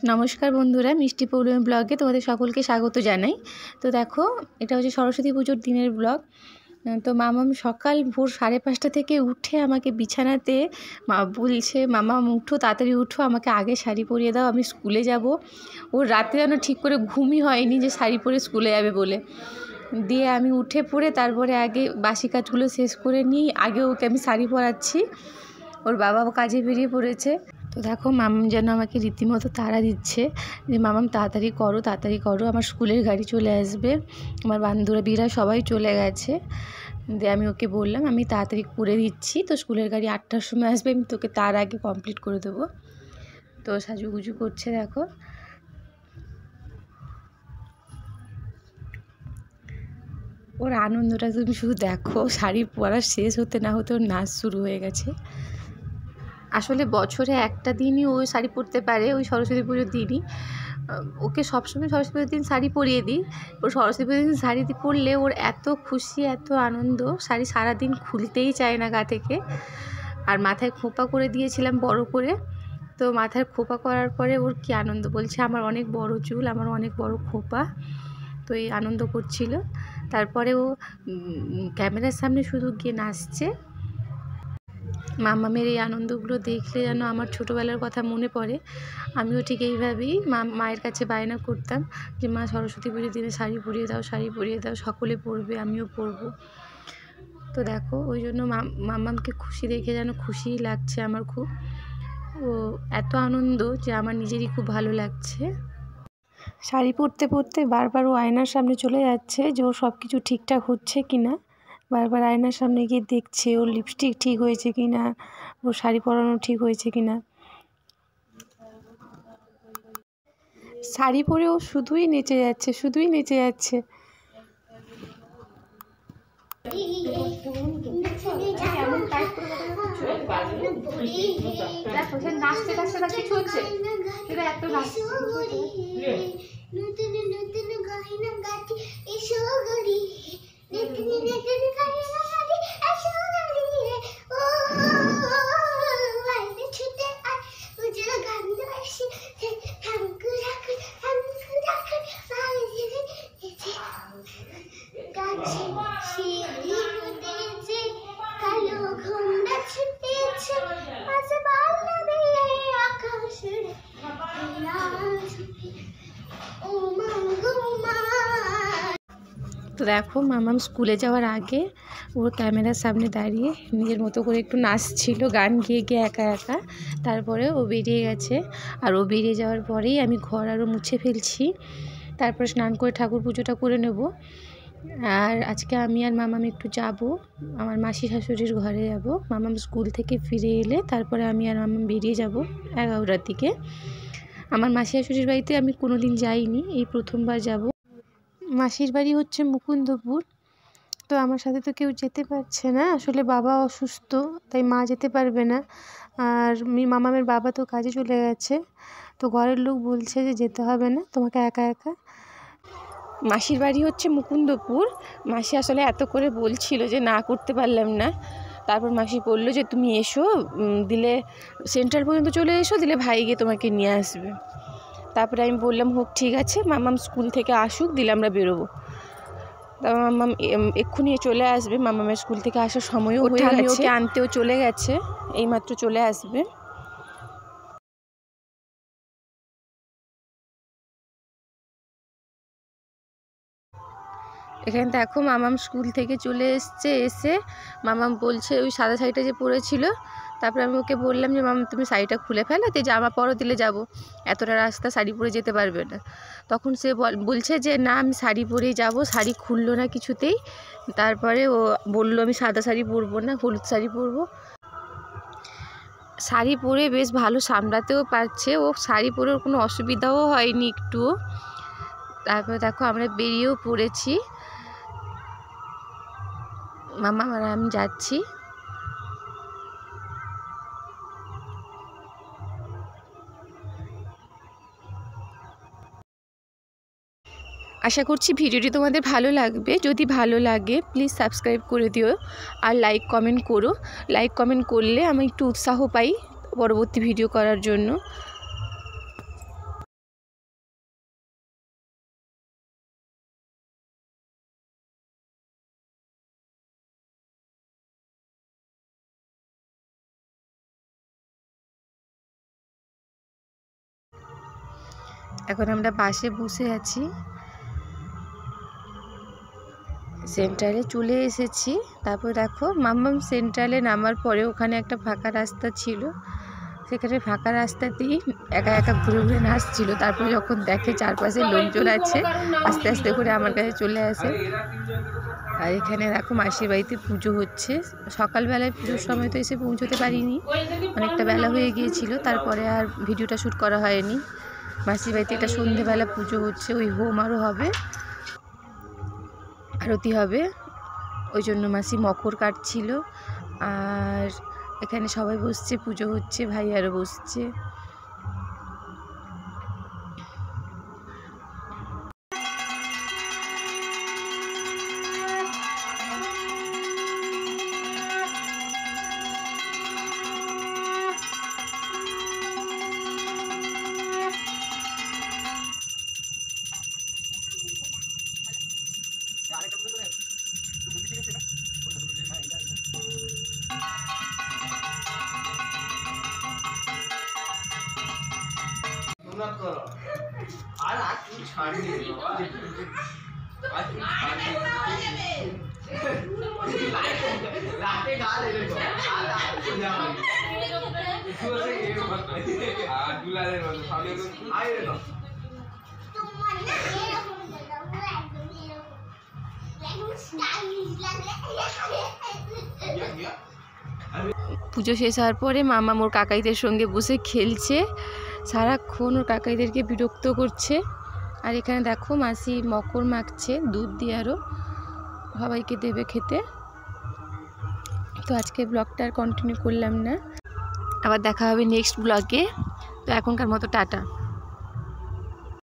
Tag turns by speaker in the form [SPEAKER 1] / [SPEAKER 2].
[SPEAKER 1] नमस्कार बंधुरा मिष्टि पौर्णिमा ब्लगे तुम्हारे सकल के स्वागत जानाई। तो देखो এটা হচ্ছে সরস্বতী পুজোর দিনের ব্লগ। তো মামাম সকাল ভোর 5:30টা থেকে উঠে আমাকে বিছানাতে বলছে, মামাম উঠো, তাড়াতাড়ি উঠো, আমাকে আগে শাড়ি পরিয়ে দাও, আমি স্কুলে যাব। ওর রাতে যেন ঠিক করে ঘুমই হয়নি যে শাড়ি পরে স্কুলে যাবে বলে। দিয়ে আমি উঠে পড়ে তারপরে আগে বাসি কাজগুলো শেষ করে নিই, আগে ওকে আমি শাড়ি পরাচ্ছি। ওর বাবা কাজে বেরিয়ে পড়েছে। তো দেখো মামাম যেন আমাকে রীতিমতো তাড়া দিচ্ছে যে মামাম তাড়াতাড়ি করো, আমার স্কুলের গাড়ি চলে আসবে, আমার বান্ধবীরা সবাই চলে গেছে। দিয়ে আমি ওকে বললাম আমি তাড়াতাড়ি করে দিচ্ছি, তো স্কুলের গাড়ি 8টার সময় আসবে, আমি তোকে তার আগে কমপ্লিট করে দেবো। তো সাজুগুজু করছে দেখো। ওর আনন্দটা তুমি শুধু দেখো, শাড়ি পরা শেষ হতে না হতে ওর নাচ শুরু হয়ে গেছে। আসলে বছরে একটা দিনই ও শাড়ি পরতে পারে, ওই সরস্বতী পুজোর দিনই। ওকে সবসময় সরস্বতী পুজোর দিন শাড়ি পরিয়ে দিই। ও সরস্বতী পুজোর দিন শাড়ি পরলে ওর এত খুশি, এত আনন্দ, শাড়ি সারাদিন খুলতেই চায় না গা থেকে। আর মাথায় খোঁপা করে দিয়েছিলাম বড় করে, তো মাথায় খোঁপা করার পরে ওর কী আনন্দ, বলছে আমার অনেক বড় চুল, আমার অনেক বড় খোঁপা। তো এই আনন্দ করছিল। তারপরে ও ক্যামেরার সামনে শুধু গিয়ে নাচছে। মামামের এই আনন্দগুলো দেখলে যেন আমার ছোটোবেলার কথা মনে পড়ে। আমিও ঠিক এইভাবেই মায়ের কাছে বায়না করতাম যে মা সরস্বতী পুজোর দিনে শাড়ি পরিয়ে দাও, সকলে পরবে, আমিও পরবো। তো দেখো ওই জন্য মামামকে খুশি দেখে যেন খুশিই লাগছে আমার খুব। ও এত আনন্দ যে আমার নিজেরই খুব ভালো লাগছে। শাড়ি পরতে পরতে বারবার ও আয়নার সামনে চলে যাচ্ছে যে ওর সব কিছু ঠিকঠাক হচ্ছে কি না। বারবার আয়নার সামনে গিয়ে দেখছে ওর লিপস্টিক ঠিক হয়েছে কি না, ওর শাড়ি পরানো ঠিক হয়েছে কি না। শাড়ি পরে ও শুধুই নেচে যাচ্ছে। তো দেখো মামাম স্কুলে যাওয়ার আগে ও ক্যামেরার সামনে দাঁড়িয়ে নিজের মতো করে একটু নাচছিল গান গিয়ে একা একা। তারপরে ও বেরিয়ে গেছে। আর ও বেরিয়ে যাওয়ার পরেই আমি ঘর আরও মুছে ফেলছি। তারপরে স্নান করে ঠাকুর পুজোটা করে নেব। আর আজকে আমি আর মামাম একটু যাব, আমার মাসি শাশুড়ির ঘরে যাব। মামাম স্কুল থেকে ফিরে এলে তারপরে আমি আর মামাম বেরিয়ে যাব 11টার দিকে। আমার মাসি শাশুড়ির বাড়িতে আমি কোনো দিন যাইনি, এই প্রথমবার যাব। মাসির বাড়ি হচ্ছে মুকুন্দপুর। তো আমার সাথে তো কেউ যেতে পারছে না, আসলে বাবা অসুস্থ, তাই মা যেতে পারবে না। আর মামামের বাবা তো কাজে চলে গেছে। তো ঘরের লোক বলছে যে যেতে হবে না, তোমাকে একা একা। মাসির বাড়ি হচ্ছে মুকুন্দপুর। মাসি আসলে এত করে বলছিল যে না করতে পারলাম না। তারপর মাসি বললো যে তুমি এসো, দিলে সেন্ট্রাল পর্যন্ত চলে এসো, দিলে ভাই গিয়ে তোমাকে নিয়ে আসবে। তারপরে আমি বললাম হোক ঠিক আছে, মামাম স্কুল থেকে আসুক, দিলে আমরা বেরোবো। তারপর মামাম এক্ষুনি চলে আসবে, মামামের স্কুল থেকে আসার সময়ও হয়ে গেছে, ওকে আনতেও চলে গেছে, এইমাত্র চলে আসবে। এখানে দেখো মামাম স্কুল থেকে চলে এসে মামাম বলছে ওই সাদা শাড়িটা যে পরেছিল, তারপরে আমি ওকে বললাম যে মামা তুমি শাড়িটা খুলে ফেলো, তো জামা পরো, দিলে যাবো, এতটা রাস্তা শাড়ি পরে যেতে পারবে না। তখন সে বলছে যে না আমি শাড়ি পরেই যাব, শাড়ি খুললো না কিছুতেই। তারপরে ও বললো আমি সাদা শাড়ি পরবো না, হলুদ শাড়ি পরবো। শাড়ি পরে বেশ ভালো সামলাতেও পারছে, ও শাড়ি পরে ওর কোনো অসুবিধাও হয়নি একটুও। তারপরে দেখো আমরা বেরিয়েও পড়েছি, মামা আর আমি যাচ্ছি। আশা করছি ভিডিওটি তোমাদের ভালো লাগবে। যদি ভালো লাগে প্লিজ সাবস্ক্রাইব করে দিও আর লাইক কমেন্ট করো। লাইক কমেন্ট করলে আমি একটু উৎসাহ পাই পরবর্তী ভিডিও করার জন্য। এখন আমরা বাসে বসে আছি, সেন্ট্রালে চলে এসেছি। তারপর দেখো মাম্মাম সেন্ট্রালে নামার পরে ওখানে একটা ফাঁকা রাস্তা ছিল, সেখানে ফাঁকা রাস্তাতেই একা একা ঘুরে ঘুরে নাচছিল। তারপর যখন দেখে চারপাশে লোকজন আছে, আস্তে আস্তে করে আমার কাছে চলে আসে। আর এখানে দেখো মাসির বাড়িতে পুজো হচ্ছে। সকালবেলায় পুজোর সময় তো এসে পৌঁছতে পারিনি, অনেকটা বেলা হয়ে গিয়েছিল, তারপরে আর ভিডিওটা শ্যুট করা হয়নি। মাসির বাড়িতে একটা সন্ধেবেলা পুজো হচ্ছে, ওই হোম আরও হবে, আরতি হবে, ওই জন্য মাসি মকর কাটছিল। আর এখানে সবাই বসছে, পুজো হচ্ছে, ভাই আরও বসছে। পুজো শেষ হওয়ার পরে মামা মোর কাকাইদের সঙ্গে বসে খেলছে, সারাক্ষণ ওর কাকাইদেরকে বিরক্ত করছে। আর এখানে দেখো মাসি মকর মাখছে দুধ দিয়ে, আরও সবাইকে দেবে খেতে। তো আজকে ব্লগটা আর কন্টিনিউ করলাম না, আবার দেখা হবে নেক্সট ব্লগে। তো এখনকার মতো টাটা।